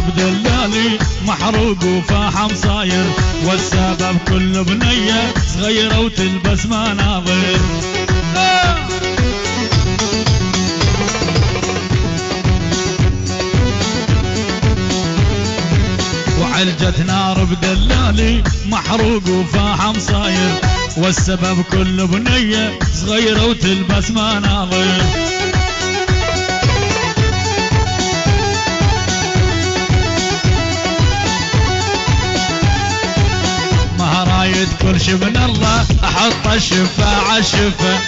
بدلالي محروق وفاحم صاير، والسبب كل بنية صغيرة وتلبس مناظر. وعلجة نار بدلالي محروق وفاحم صاير، والسبب كل بنية صغيرة وتلبس مناظر. مرايد كل شي من الله احط الشفا عالشفا،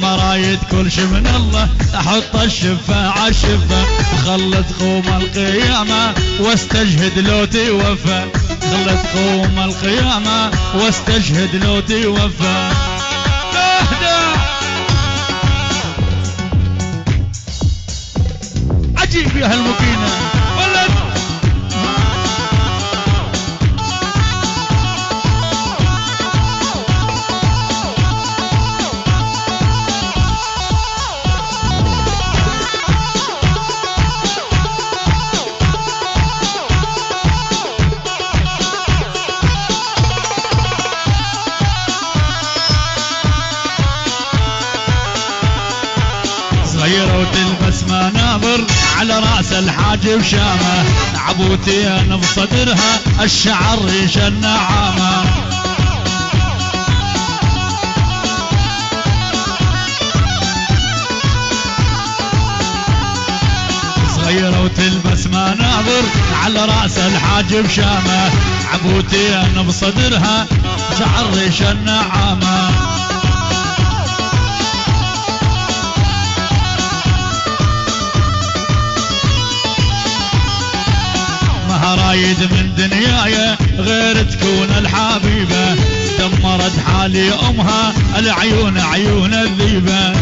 مرايد كل شي من الله احط الشفا عالشفا، خلت قوم القيامة واستجهد لو توفى، خلت قوم القيامة واستجهد لو توفى. عجيب يا هالمكينة ولد. صغيرة وتلبس مناظر على راس الحاجب شامة، عبوتين بصدرها الشعر ريش النعامة. صغيرة وتلبس مناظر على راس الحاجب شامة، عبوتين بصدرها شعر ريش النعامة. رايد من دنياي غير تكون الحبيبة، دمرت حالي امها العيون عيون الذيبة.